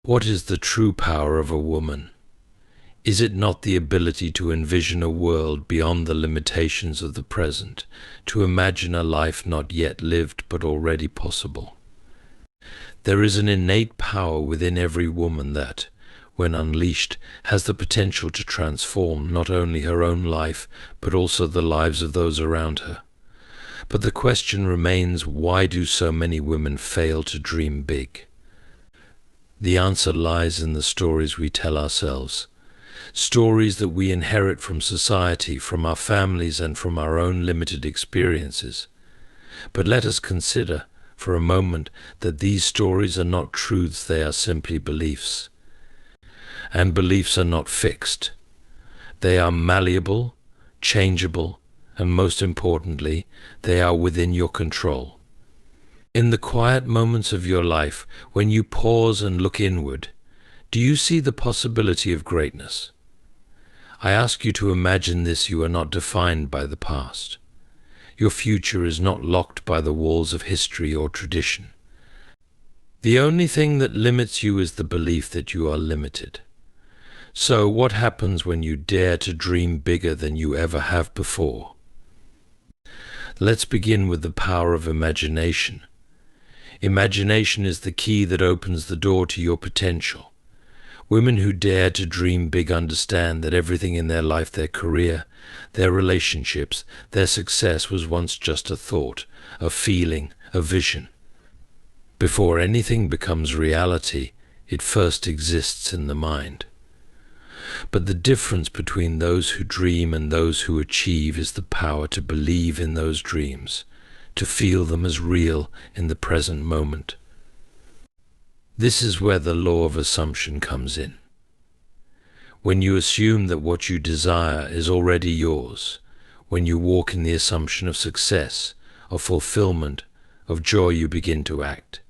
What is the true power of a woman? Is it not the ability to envision a world beyond the limitations of the present, to imagine a life not yet lived but already possible? There is an innate power within every woman that, when unleashed, has the potential to transform not only her own life, but also the lives of those around her. But the question remains, why do so many women fail to dream big? The answer lies in the stories we tell ourselves. Stories that we inherit from society, from our families, and from our own limited experiences. But let us consider, for a moment, that these stories are not truths, they are simply beliefs. And beliefs are not fixed. They are malleable, changeable, and most importantly, they are within your control. In the quiet moments of your life, when you pause and look inward, do you see the possibility of greatness? I ask you to imagine this: you are not defined by the past. Your future is not locked by the walls of history or tradition. The only thing that limits you is the belief that you are limited. So what happens when you dare to dream bigger than you ever have before? Let's begin with the power of imagination. Imagination is the key that opens the door to your potential. Women who dare to dream big understand that everything in their life, their career, their relationships, their success was once just a thought, a feeling, a vision. Before anything becomes reality, it first exists in the mind. But the difference between those who dream and those who achieve is the power to believe in those dreams, to feel them as real in the present moment. This is where the law of assumption comes in. When you assume that what you desire is already yours, when you walk in the assumption of success, of fulfillment, of joy, you begin to act,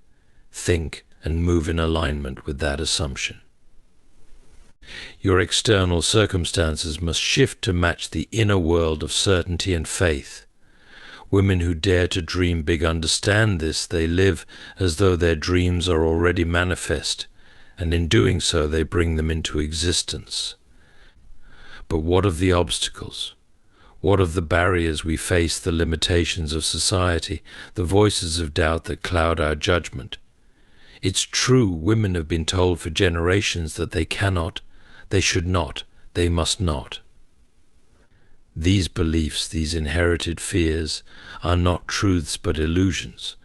think, and move in alignment with that assumption. Your external circumstances must shift to match the inner world of certainty and faith. Women who dare to dream big understand this. They live as though their dreams are already manifest, and in doing so they bring them into existence. But what of the obstacles? What of the barriers we face, the limitations of society, the voices of doubt that cloud our judgment? It's true, women have been told for generations that they cannot, they should not, they must not. These beliefs, these inherited fears, are not truths but illusions.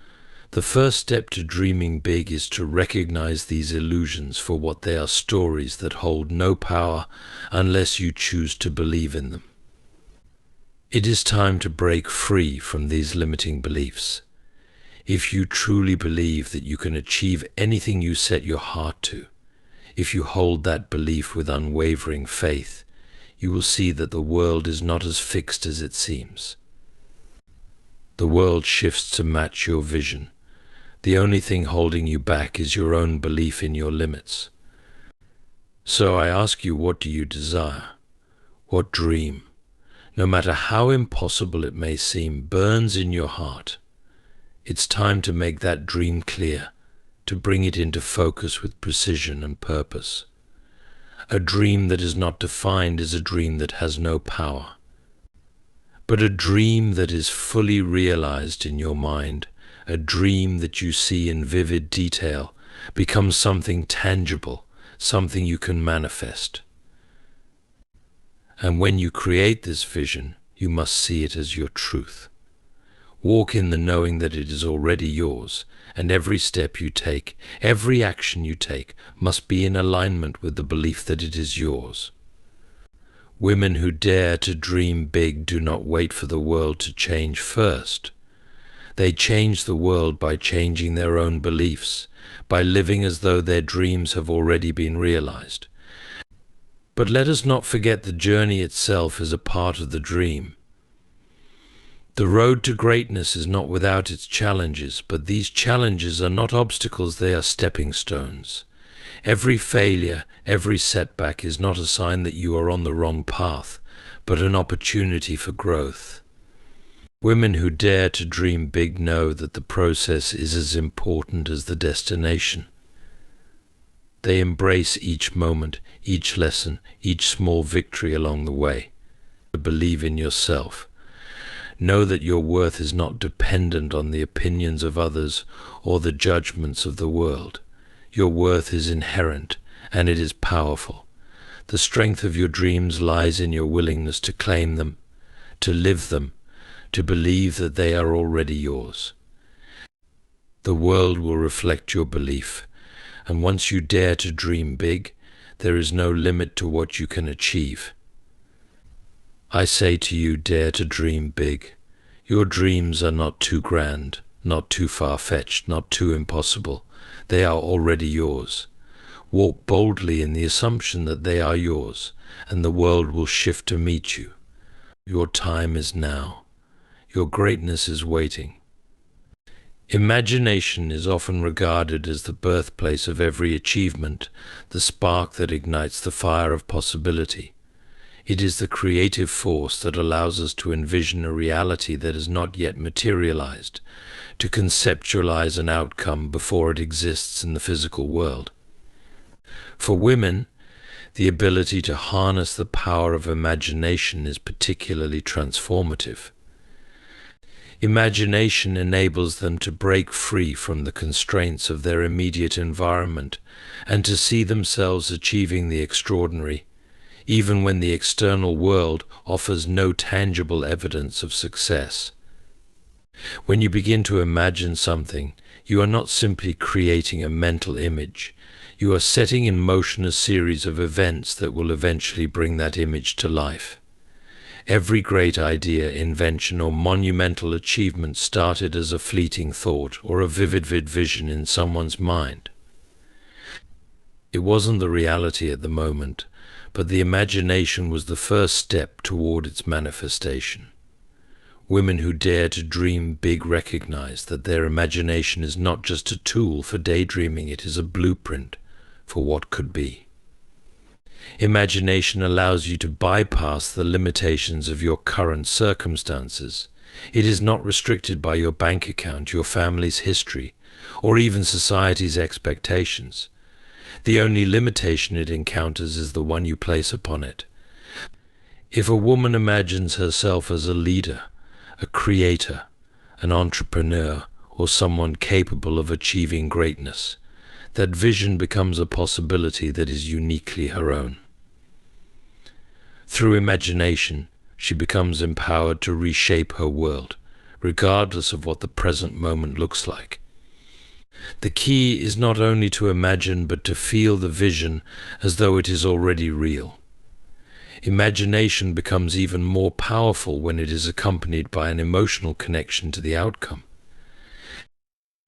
The first step to dreaming big is to recognize these illusions for what they are: stories that hold no power unless you choose to believe in them. It is time to break free from these limiting beliefs. If you truly believe that you can achieve anything you set your heart to, if you hold that belief with unwavering faith, you will see that the world is not as fixed as it seems. The world shifts to match your vision. The only thing holding you back is your own belief in your limits. So I ask you, what do you desire? What dream, no matter how impossible it may seem, burns in your heart? It's time to make that dream clear, to bring it into focus with precision and purpose. A dream that is not defined is a dream that has no power. But a dream that is fully realized in your mind, a dream that you see in vivid detail, becomes something tangible, something you can manifest. And when you create this vision, you must see it as your truth. Walk in the knowing that it is already yours, and every step you take, every action you take, must be in alignment with the belief that it is yours. Women who dare to dream big do not wait for the world to change first. They change the world by changing their own beliefs, by living as though their dreams have already been realized. But let us not forget the journey itself is a part of the dream. The road to greatness is not without its challenges, but these challenges are not obstacles, they are stepping stones. Every failure, every setback is not a sign that you are on the wrong path, but an opportunity for growth. Women who dare to dream big know that the process is as important as the destination. They embrace each moment, each lesson, each small victory along the way. Believe in yourself. Know that your worth is not dependent on the opinions of others or the judgments of the world. Your worth is inherent, and it is powerful. The strength of your dreams lies in your willingness to claim them, to live them, to believe that they are already yours. The world will reflect your belief, and once you dare to dream big, there is no limit to what you can achieve. I say to you, dare to dream big. Your dreams are not too grand, not too far-fetched, not too impossible. They are already yours. Walk boldly in the assumption that they are yours, and the world will shift to meet you. Your time is now. Your greatness is waiting. Imagination is often regarded as the birthplace of every achievement, the spark that ignites the fire of possibility. It is the creative force that allows us to envision a reality that has not yet materialized, to conceptualize an outcome before it exists in the physical world. For women, the ability to harness the power of imagination is particularly transformative. Imagination enables them to break free from the constraints of their immediate environment and to see themselves achieving the extraordinary, even when the external world offers no tangible evidence of success. When you begin to imagine something, you are not simply creating a mental image. You are setting in motion a series of events that will eventually bring that image to life. Every great idea, invention, or monumental achievement started as a fleeting thought or a vivid vision in someone's mind. It wasn't the reality at the moment, but the imagination was the first step toward its manifestation. Women who dare to dream big recognize that their imagination is not just a tool for daydreaming, it is a blueprint for what could be. Imagination allows you to bypass the limitations of your current circumstances. It is not restricted by your bank account, your family's history, or even society's expectations. The only limitation it encounters is the one you place upon it. If a woman imagines herself as a leader, a creator, an entrepreneur, or someone capable of achieving greatness, that vision becomes a possibility that is uniquely her own. Through imagination, she becomes empowered to reshape her world, regardless of what the present moment looks like. The key is not only to imagine, but to feel the vision as though it is already real. Imagination becomes even more powerful when it is accompanied by an emotional connection to the outcome.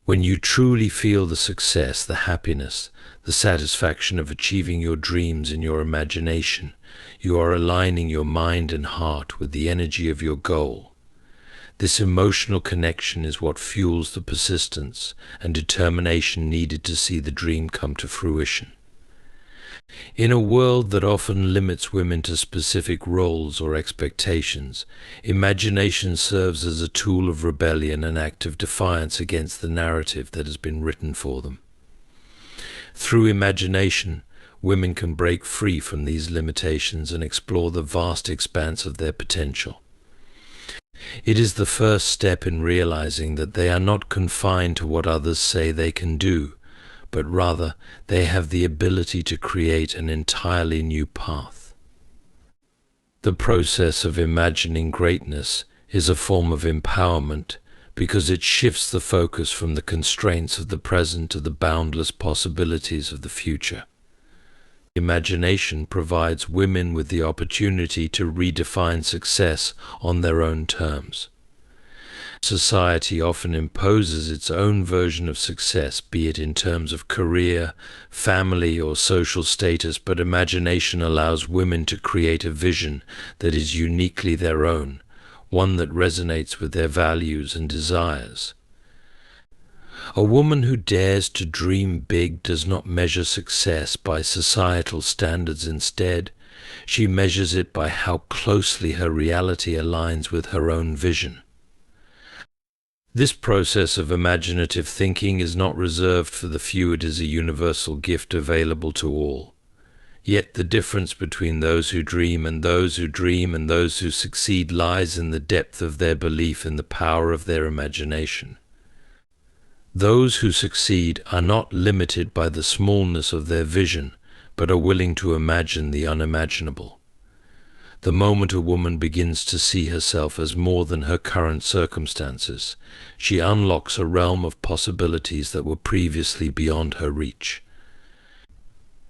When you truly feel the success, the happiness, the satisfaction of achieving your dreams in your imagination, you are aligning your mind and heart with the energy of your goal. This emotional connection is what fuels the persistence and determination needed to see the dream come to fruition. In a world that often limits women to specific roles or expectations, imagination serves as a tool of rebellion and act of defiance against the narrative that has been written for them. Through imagination, women can break free from these limitations and explore the vast expanse of their potential. It is the first step in realizing that they are not confined to what others say they can do, but rather they have the ability to create an entirely new path. The process of imagining greatness is a form of empowerment because it shifts the focus from the constraints of the present to the boundless possibilities of the future. Imagination provides women with the opportunity to redefine success on their own terms. Society often imposes its own version of success, be it in terms of career, family, or social status, but imagination allows women to create a vision that is uniquely their own, one that resonates with their values and desires. A woman who dares to dream big does not measure success by societal standards. Instead, she measures it by how closely her reality aligns with her own vision. This process of imaginative thinking is not reserved for the few, it is a universal gift available to all. Yet the difference between those who dream and those who dream and those who succeed lies in the depth of their belief in the power of their imagination. Those who succeed are not limited by the smallness of their vision, but are willing to imagine the unimaginable. The moment a woman begins to see herself as more than her current circumstances, she unlocks a realm of possibilities that were previously beyond her reach.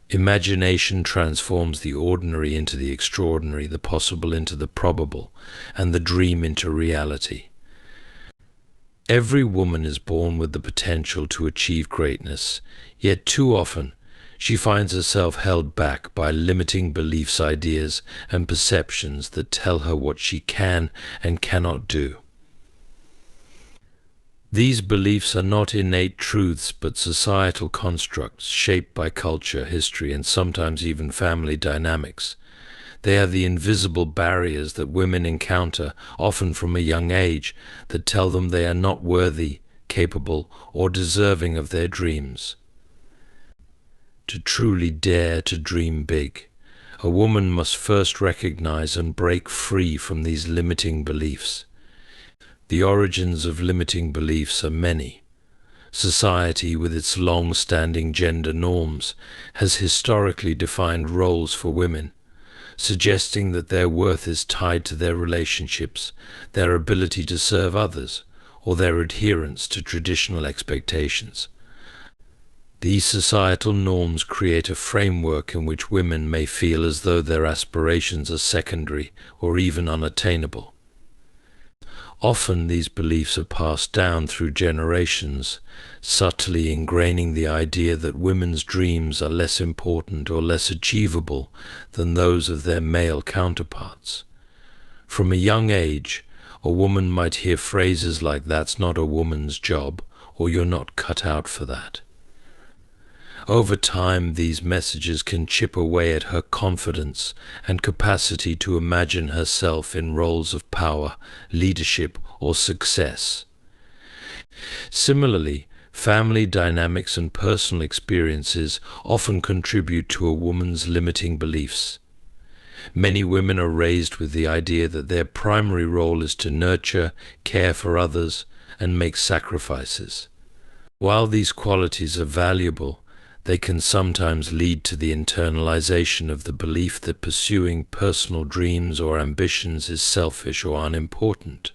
Imagination transforms the ordinary into the extraordinary, the possible into the probable, and the dream into reality. Every woman is born with the potential to achieve greatness, yet too often she finds herself held back by limiting beliefs, ideas, and perceptions that tell her what she can and cannot do. These beliefs are not innate truths but societal constructs shaped by culture, history, and sometimes even family dynamics. They are the invisible barriers that women encounter, often from a young age, that tell them they are not worthy, capable, or deserving of their dreams. To truly dare to dream big, a woman must first recognize and break free from these limiting beliefs. The origins of limiting beliefs are many. Society, with its long-standing gender norms, has historically defined roles for women, suggesting that their worth is tied to their relationships, their ability to serve others, or their adherence to traditional expectations. These societal norms create a framework in which women may feel as though their aspirations are secondary or even unattainable. Often these beliefs are passed down through generations, subtly ingraining the idea that women's dreams are less important or less achievable than those of their male counterparts. From a young age, a woman might hear phrases like "that's not a woman's job" or "you're not cut out for that." Over time, these messages can chip away at her confidence and capacity to imagine herself in roles of power, leadership, or success. Similarly, family dynamics and personal experiences often contribute to a woman's limiting beliefs. Many women are raised with the idea that their primary role is to nurture, care for others, and make sacrifices. While these qualities are valuable, they can sometimes lead to the internalization of the belief that pursuing personal dreams or ambitions is selfish or unimportant.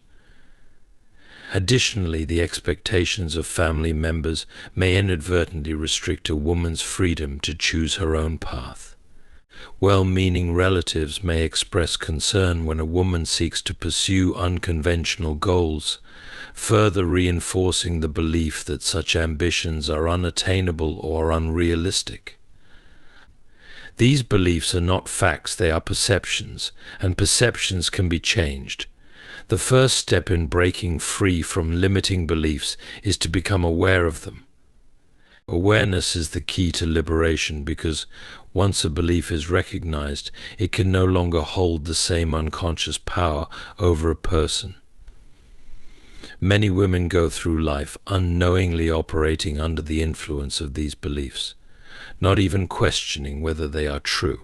Additionally, the expectations of family members may inadvertently restrict a woman's freedom to choose her own path. Well-meaning relatives may express concern when a woman seeks to pursue unconventional goals, further reinforcing the belief that such ambitions are unattainable or unrealistic. These beliefs are not facts, they are perceptions, and perceptions can be changed. The first step in breaking free from limiting beliefs is to become aware of them. Awareness is the key to liberation because once a belief is recognized, it can no longer hold the same unconscious power over a person. Many women go through life unknowingly operating under the influence of these beliefs, not even questioning whether they are true.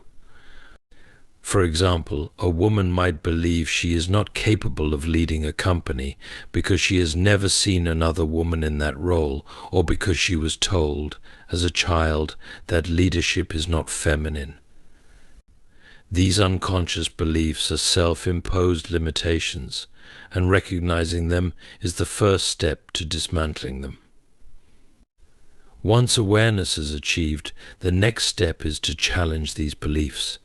For example, a woman might believe she is not capable of leading a company because she has never seen another woman in that role, or because she was told, as a child, that leadership is not feminine. These unconscious beliefs are self-imposed limitations, and recognizing them is the first step to dismantling them. Once awareness is achieved, the next step is to challenge these beliefs.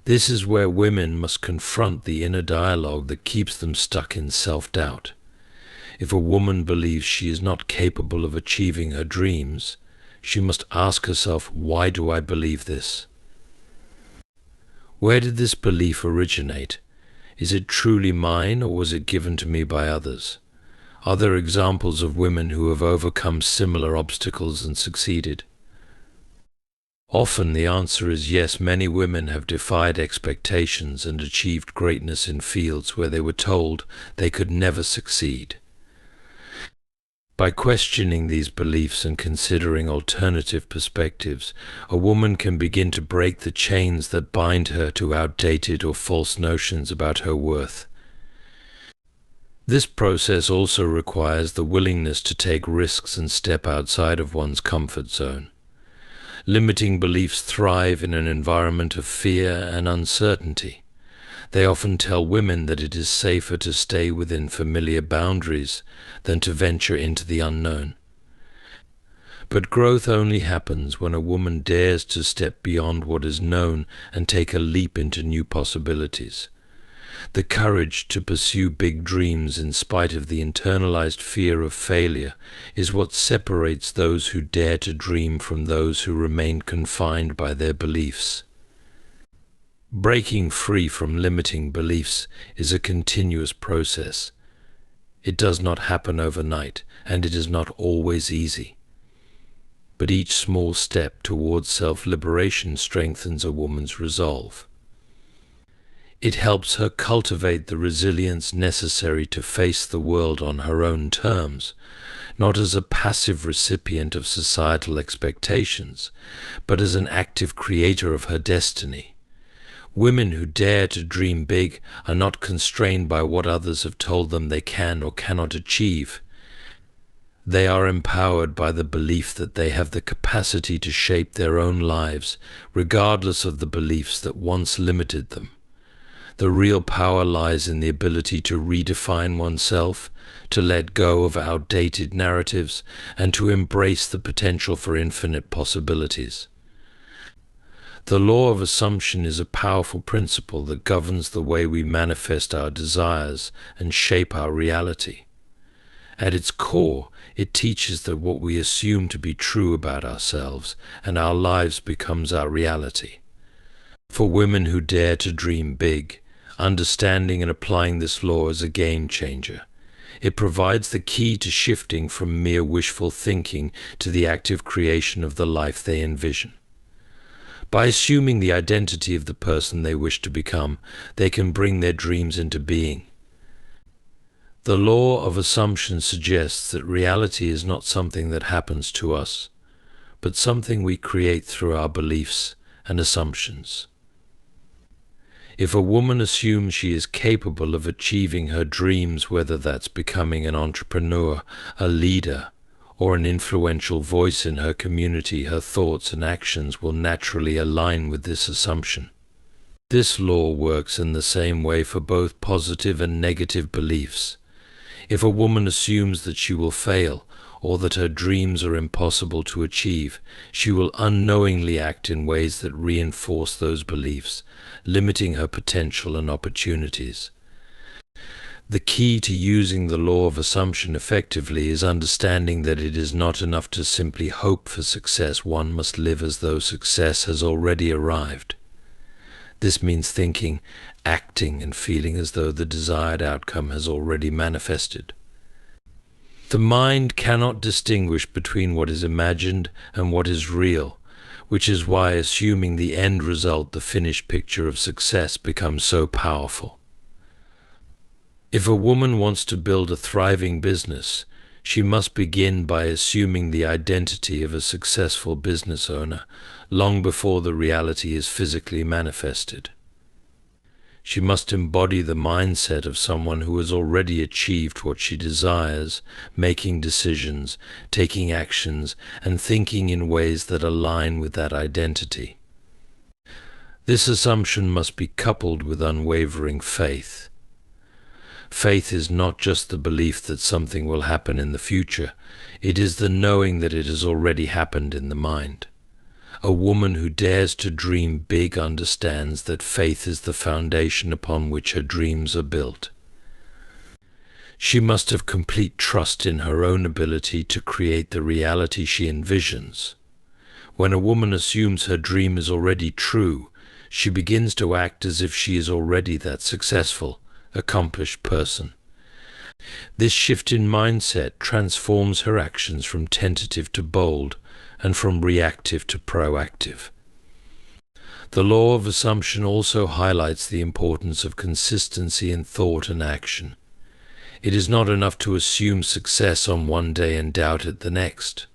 This is where women must confront the inner dialogue that keeps them stuck in self-doubt. If a woman believes she is not capable of achieving her dreams, she must ask herself, why do I believe this? Where did this belief originate? Is it truly mine, or was it given to me by others? Are there examples of women who have overcome similar obstacles and succeeded? Often the answer is yes. Many women have defied expectations and achieved greatness in fields where they were told they could never succeed. By questioning these beliefs and considering alternative perspectives, a woman can begin to break the chains that bind her to outdated or false notions about her worth. This process also requires the willingness to take risks and step outside of one's comfort zone. Limiting beliefs thrive in an environment of fear and uncertainty. They often tell women that it is safer to stay within familiar boundaries than to venture into the unknown. But growth only happens when a woman dares to step beyond what is known and take a leap into new possibilities. The courage to pursue big dreams in spite of the internalized fear of failure is what separates those who dare to dream from those who remain confined by their beliefs. Breaking free from limiting beliefs is a continuous process. It does not happen overnight, and it is not always easy. But each small step towards self-liberation strengthens a woman's resolve. It helps her cultivate the resilience necessary to face the world on her own terms, not as a passive recipient of societal expectations, but as an active creator of her destiny. Women who dare to dream big are not constrained by what others have told them they can or cannot achieve. They are empowered by the belief that they have the capacity to shape their own lives, regardless of the beliefs that once limited them. The real power lies in the ability to redefine oneself, to let go of outdated narratives, and to embrace the potential for infinite possibilities. The law of assumption is a powerful principle that governs the way we manifest our desires and shape our reality. At its core, it teaches that what we assume to be true about ourselves and our lives becomes our reality. For women who dare to dream big, understanding and applying this law is a game changer. It provides the key to shifting from mere wishful thinking to the active creation of the life they envision. By assuming the identity of the person they wish to become, they can bring their dreams into being. The law of assumption suggests that reality is not something that happens to us, but something we create through our beliefs and assumptions. If a woman assumes she is capable of achieving her dreams, whether that's becoming an entrepreneur, a leader, or an influential voice in her community, her thoughts and actions will naturally align with this assumption. This law works in the same way for both positive and negative beliefs. If a woman assumes that she will fail, or that her dreams are impossible to achieve, she will unknowingly act in ways that reinforce those beliefs, limiting her potential and opportunities. The key to using the law of assumption effectively is understanding that it is not enough to simply hope for success. One must live as though success has already arrived. This means thinking, acting, and feeling as though the desired outcome has already manifested. The mind cannot distinguish between what is imagined and what is real, which is why assuming the end result, the finished picture of success, becomes so powerful. If a woman wants to build a thriving business, she must begin by assuming the identity of a successful business owner long before the reality is physically manifested. She must embody the mindset of someone who has already achieved what she desires, making decisions, taking actions, and thinking in ways that align with that identity. This assumption must be coupled with unwavering faith. Faith is not just the belief that something will happen in the future, it is the knowing that it has already happened in the mind. A woman who dares to dream big understands that faith is the foundation upon which her dreams are built. She must have complete trust in her own ability to create the reality she envisions. When a woman assumes her dream is already true, she begins to act as if she is already that successful, accomplished person. This shift in mindset transforms her actions from tentative to bold and from reactive to proactive. The law of assumption also highlights the importance of consistency in thought and action. It is not enough to assume success on one day and doubt it the next.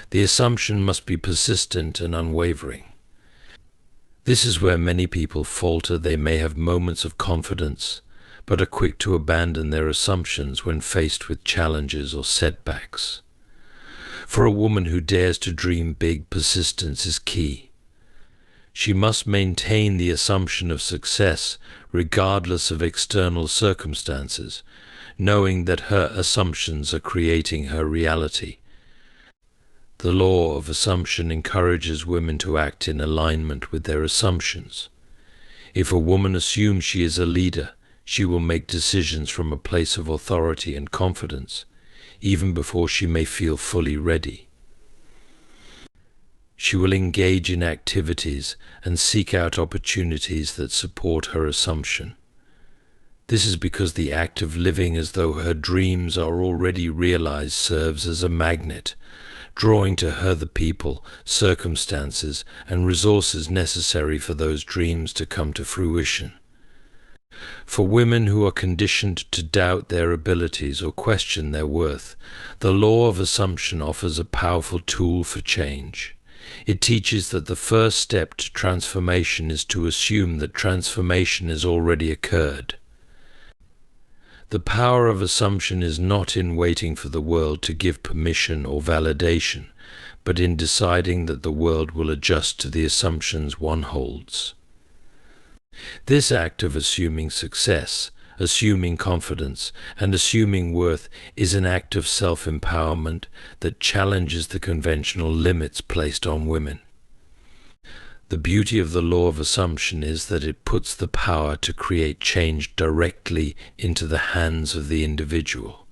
The assumption must be persistent and unwavering. This is where many people falter. They may have moments of confidence, but are quick to abandon their assumptions when faced with challenges or setbacks. For a woman who dares to dream big, persistence is key. She must maintain the assumption of success regardless of external circumstances, knowing that her assumptions are creating her reality. The law of assumption encourages women to act in alignment with their assumptions. If a woman assumes she is a leader, she will make decisions from a place of authority and confidence, even before she may feel fully ready. She will engage in activities and seek out opportunities that support her assumption. This is because the act of living as though her dreams are already realized serves as a magnet, drawing to her the people, circumstances, and resources necessary for those dreams to come to fruition. For women who are conditioned to doubt their abilities or question their worth, the law of assumption offers a powerful tool for change. It teaches that the first step to transformation is to assume that transformation has already occurred. The power of assumption is not in waiting for the world to give permission or validation, but in deciding that the world will adjust to the assumptions one holds. This act of assuming success, assuming confidence, and assuming worth is an act of self-empowerment that challenges the conventional limits placed on women. The beauty of the law of assumption is that it puts the power to create change directly into the hands of the individual.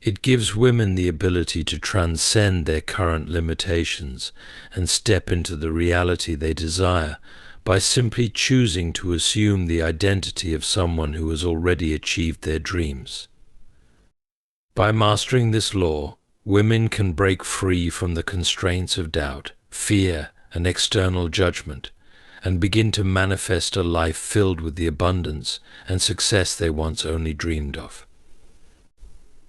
It gives women the ability to transcend their current limitations and step into the reality they desire by simply choosing to assume the identity of someone who has already achieved their dreams. By mastering this law, women can break free from the constraints of doubt, fear, and external judgment, and begin to manifest a life filled with the abundance and success they once only dreamed of.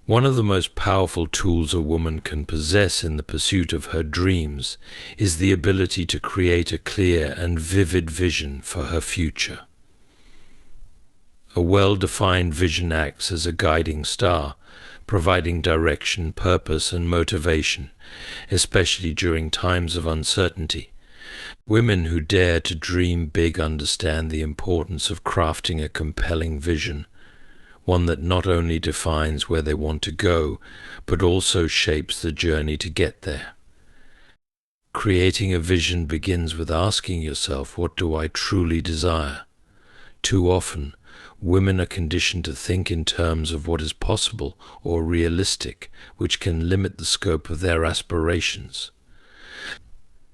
One of the most powerful tools a woman can possess in the pursuit of her dreams is the ability to create a clear and vivid vision for her future. A well-defined vision acts as a guiding star, providing direction, purpose, and motivation, especially during times of uncertainty. Women who dare to dream big understand the importance of crafting a compelling vision, one that not only defines where they want to go, but also shapes the journey to get there. Creating a vision begins with asking yourself, what do I truly desire? Too often, women are conditioned to think in terms of what is possible or realistic, which can limit the scope of their aspirations.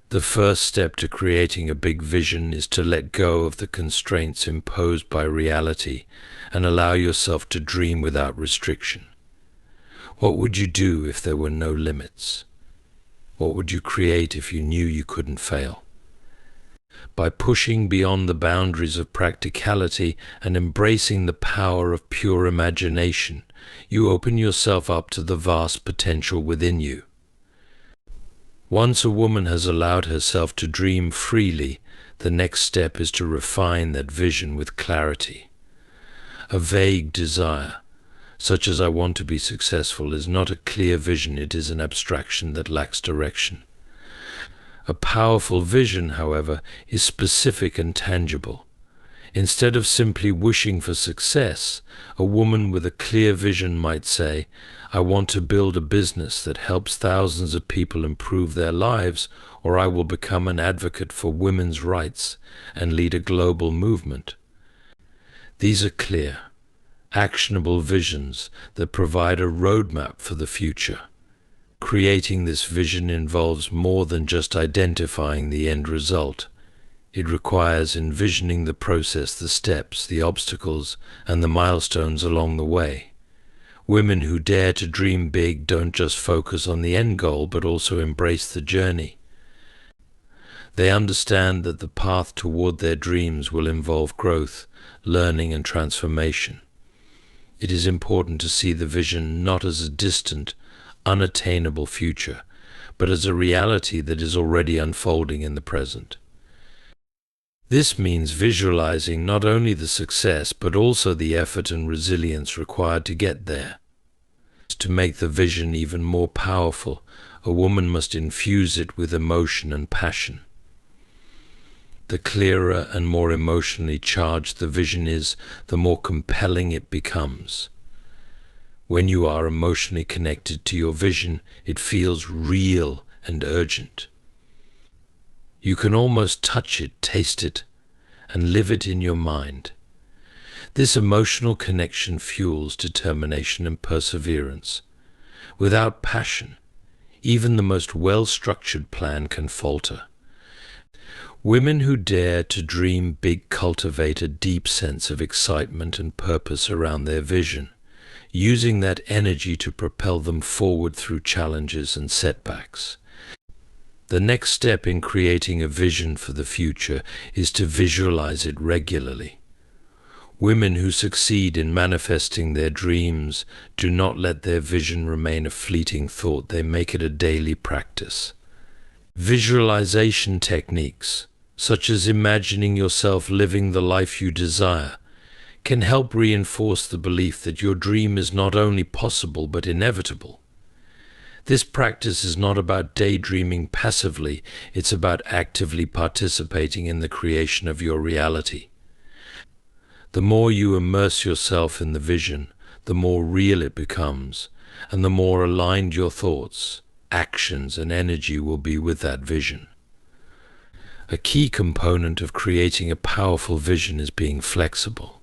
The first step to creating a big vision is to let go of the constraints imposed by reality and allow yourself to dream without restriction. What would you do if there were no limits? What would you create if you knew you couldn't fail? By pushing beyond the boundaries of practicality and embracing the power of pure imagination, you open yourself up to the vast potential within you. Once a woman has allowed herself to dream freely, the next step is to refine that vision with clarity. A vague desire, such as I want to be successful, is not a clear vision, it is an abstraction that lacks direction. A powerful vision, however, is specific and tangible. Instead of simply wishing for success, a woman with a clear vision might say, I want to build a business that helps thousands of people improve their lives, or I will become an advocate for women's rights and lead a global movement. These are clear, actionable visions that provide a roadmap for the future. Creating this vision involves more than just identifying the end result. It requires envisioning the process, the steps, the obstacles, and the milestones along the way. Women who dare to dream big don't just focus on the end goal, but also embrace the journey. They understand that the path toward their dreams will involve growth, learning, and transformation. it is important to see the vision not as a distant, unattainable future, but as a reality that is already unfolding in the present. This means visualizing not only the success, but also the effort and resilience required to get there. To make the vision even more powerful, a woman must infuse it with emotion and passion. The clearer and more emotionally charged the vision is, the more compelling it becomes. When you are emotionally connected to your vision, it feels real and urgent. You can almost touch it, taste it, and live it in your mind. This emotional connection fuels determination and perseverance. Without passion, even the most well-structured plan can falter. Women who dare to dream big cultivate a deep sense of excitement and purpose around their vision, using that energy to propel them forward through challenges and setbacks. The next step in creating a vision for the future is to visualize it regularly. Women who succeed in manifesting their dreams do not let their vision remain a fleeting thought, they make it a daily practice. Visualization techniques, such as imagining yourself living the life you desire, can help reinforce the belief that your dream is not only possible but inevitable. This practice is not about daydreaming passively, it's about actively participating in the creation of your reality. The more you immerse yourself in the vision, the more real it becomes, and the more aligned your thoughts, actions, and energy will be with that vision. A key component of creating a powerful vision is being flexible.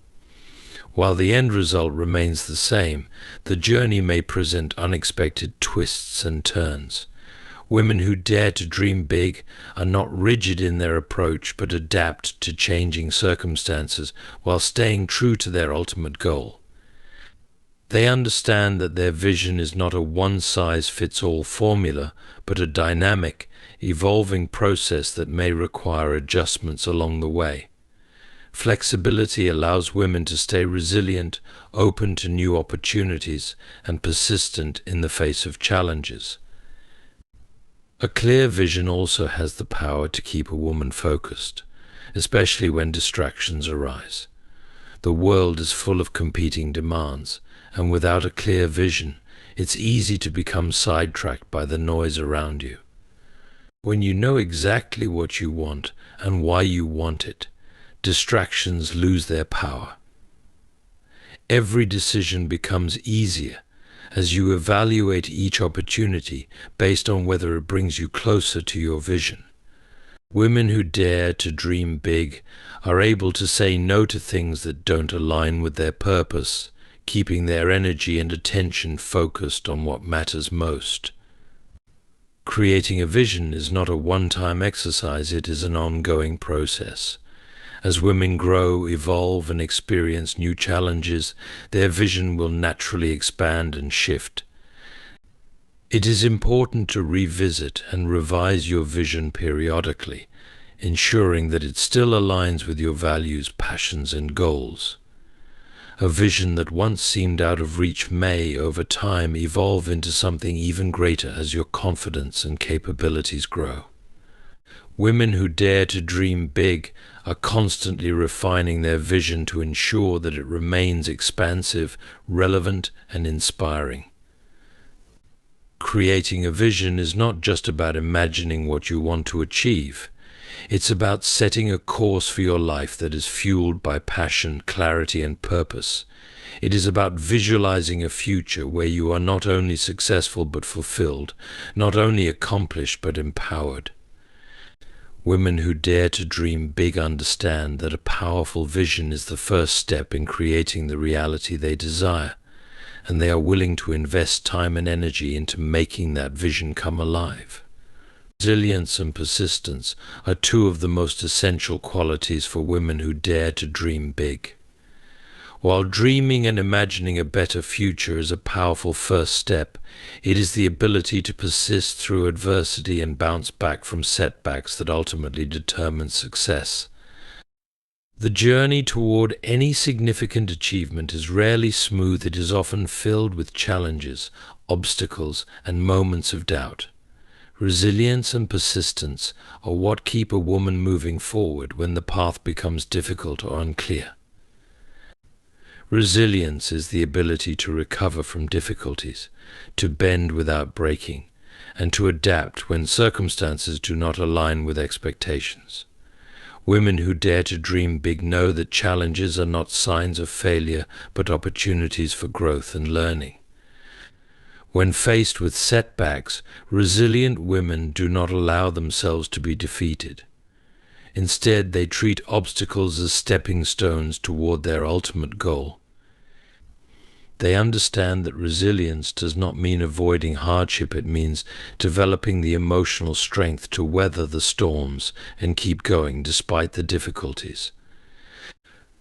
While the end result remains the same, the journey may present unexpected twists and turns. Women who dare to dream big are not rigid in their approach, but adapt to changing circumstances while staying true to their ultimate goal. They understand that their vision is not a one-size-fits-all formula, but a dynamic, evolving process that may require adjustments along the way. Flexibility allows women to stay resilient, open to new opportunities, and persistent in the face of challenges. A clear vision also has the power to keep a woman focused, especially when distractions arise. The world is full of competing demands, and without a clear vision, it's easy to become sidetracked by the noise around you. When you know exactly what you want and why you want it, distractions lose their power. Every decision becomes easier as you evaluate each opportunity based on whether it brings you closer to your vision. Women who dare to dream big are able to say no to things that don't align with their purpose, keeping their energy and attention focused on what matters most. Creating a vision is not a one-time exercise, it is an ongoing process. As women grow, evolve, and experience new challenges, their vision will naturally expand and shift. It is important to revisit and revise your vision periodically, ensuring that it still aligns with your values, passions, and goals. A vision that once seemed out of reach may, over time, evolve into something even greater as your confidence and capabilities grow. Women who dare to dream big are constantly refining their vision to ensure that it remains expansive, relevant, and inspiring. Creating a vision is not just about imagining what you want to achieve. It's about setting a course for your life that is fueled by passion, clarity, and purpose. It is about visualizing a future where you are not only successful but fulfilled, not only accomplished but empowered. Women who dare to dream big understand that a powerful vision is the first step in creating the reality they desire, and they are willing to invest time and energy into making that vision come alive. Resilience and persistence are two of the most essential qualities for women who dare to dream big. While dreaming and imagining a better future is a powerful first step, it is the ability to persist through adversity and bounce back from setbacks that ultimately determines success. The journey toward any significant achievement is rarely smooth. It is often filled with challenges, obstacles, and moments of doubt. Resilience and persistence are what keep a woman moving forward when the path becomes difficult or unclear. Resilience is the ability to recover from difficulties, to bend without breaking, and to adapt when circumstances do not align with expectations. Women who dare to dream big know that challenges are not signs of failure, but opportunities for growth and learning. When faced with setbacks, resilient women do not allow themselves to be defeated. Instead, they treat obstacles as stepping stones toward their ultimate goal. They understand that resilience does not mean avoiding hardship. It means developing the emotional strength to weather the storms and keep going despite the difficulties.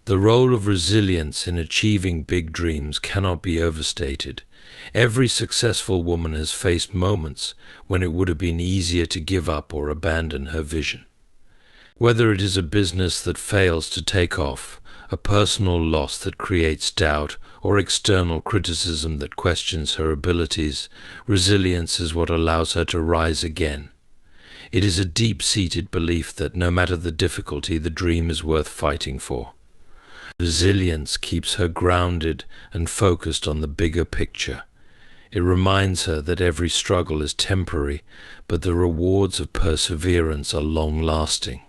The role of resilience in achieving big dreams cannot be overstated. Every successful woman has faced moments when it would have been easier to give up or abandon her vision. Whether it is a business that fails to take off, a personal loss that creates doubt, or external criticism that questions her abilities, resilience is what allows her to rise again. It is a deep-seated belief that no matter the difficulty, the dream is worth fighting for. Resilience keeps her grounded and focused on the bigger picture. It reminds her that every struggle is temporary, but the rewards of perseverance are long-lasting.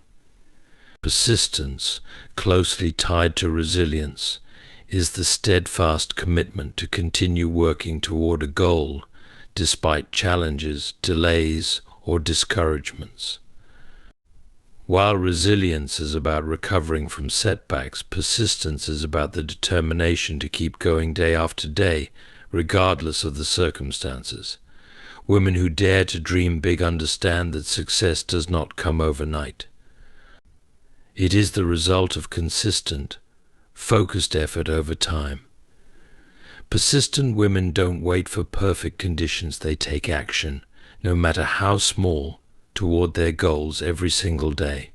Persistence, closely tied to resilience, is the steadfast commitment to continue working toward a goal, despite challenges, delays, or discouragements. While resilience is about recovering from setbacks, persistence is about the determination to keep going day after day, regardless of the circumstances. Women who dare to dream big understand that success does not come overnight. It is the result of consistent, focused effort over time. Persistent women don't wait for perfect conditions. They take action, no matter how small, toward their goals every single day.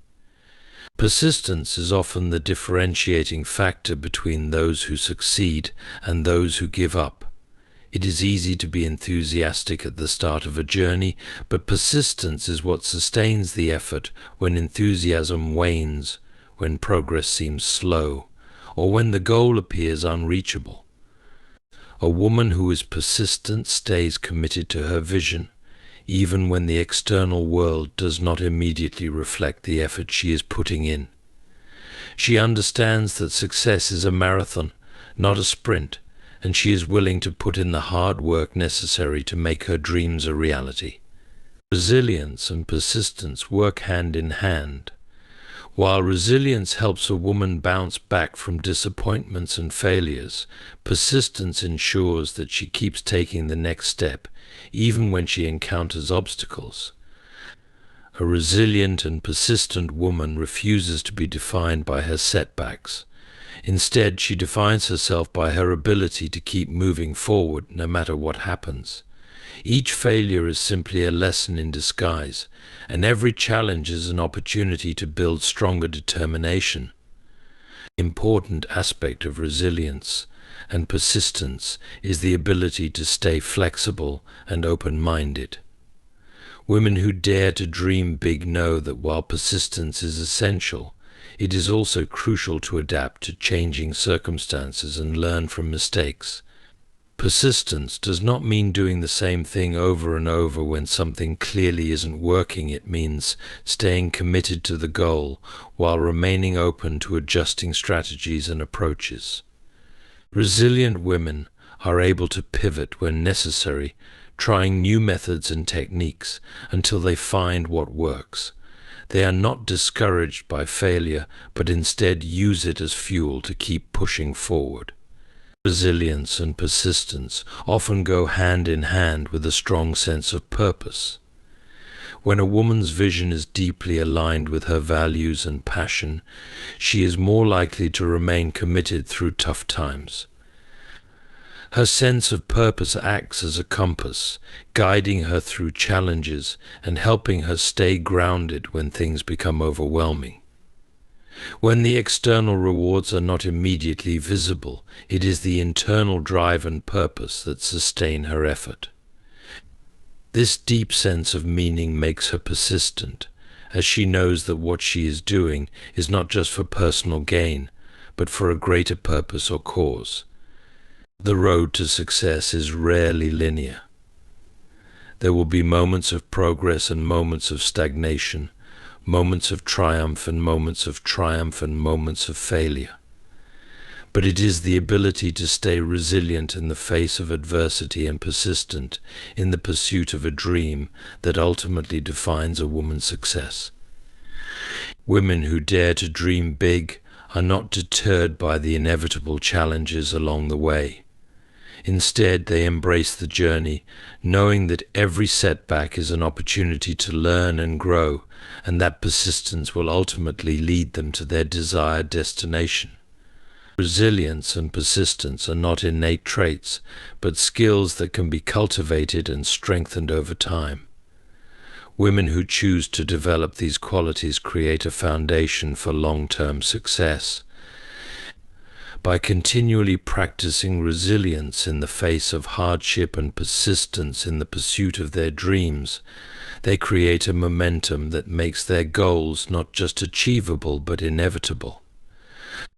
Persistence is often the differentiating factor between those who succeed and those who give up. It is easy to be enthusiastic at the start of a journey, but persistence is what sustains the effort when enthusiasm wanes, when progress seems slow, or when the goal appears unreachable. A woman who is persistent stays committed to her vision, even when the external world does not immediately reflect the effort she is putting in. She understands that success is a marathon, not a sprint, and she is willing to put in the hard work necessary to make her dreams a reality. Resilience and persistence work hand in hand. While resilience helps a woman bounce back from disappointments and failures, persistence ensures that she keeps taking the next step, even when she encounters obstacles. A resilient and persistent woman refuses to be defined by her setbacks. Instead, she defines herself by her ability to keep moving forward no matter what happens. Each failure is simply a lesson in disguise, and every challenge is an opportunity to build stronger determination. An important aspect of resilience and persistence is the ability to stay flexible and open-minded. Women who dare to dream big know that while persistence is essential, it is also crucial to adapt to changing circumstances and learn from mistakes. Persistence does not mean doing the same thing over and over when something clearly isn't working. It means staying committed to the goal while remaining open to adjusting strategies and approaches. Resilient women are able to pivot when necessary, trying new methods and techniques until they find what works. They are not discouraged by failure, but instead use it as fuel to keep pushing forward. Resilience and persistence often go hand in hand with a strong sense of purpose. When a woman's vision is deeply aligned with her values and passion, she is more likely to remain committed through tough times. Her sense of purpose acts as a compass, guiding her through challenges and helping her stay grounded when things become overwhelming. When the external rewards are not immediately visible, it is the internal drive and purpose that sustain her effort. This deep sense of meaning makes her persistent, as she knows that what she is doing is not just for personal gain, but for a greater purpose or cause. The road to success is rarely linear. There will be moments of progress and moments of stagnation, moments of triumph and moments of failure. But it is the ability to stay resilient in the face of adversity and persistent in the pursuit of a dream that ultimately defines a woman's success. Women who dare to dream big are not deterred by the inevitable challenges along the way. Instead, they embrace the journey, knowing that every setback is an opportunity to learn and grow, and that persistence will ultimately lead them to their desired destination. Resilience and persistence are not innate traits, but skills that can be cultivated and strengthened over time. Women who choose to develop these qualities create a foundation for long-term success. By continually practicing resilience in the face of hardship and persistence in the pursuit of their dreams, they create a momentum that makes their goals not just achievable but inevitable.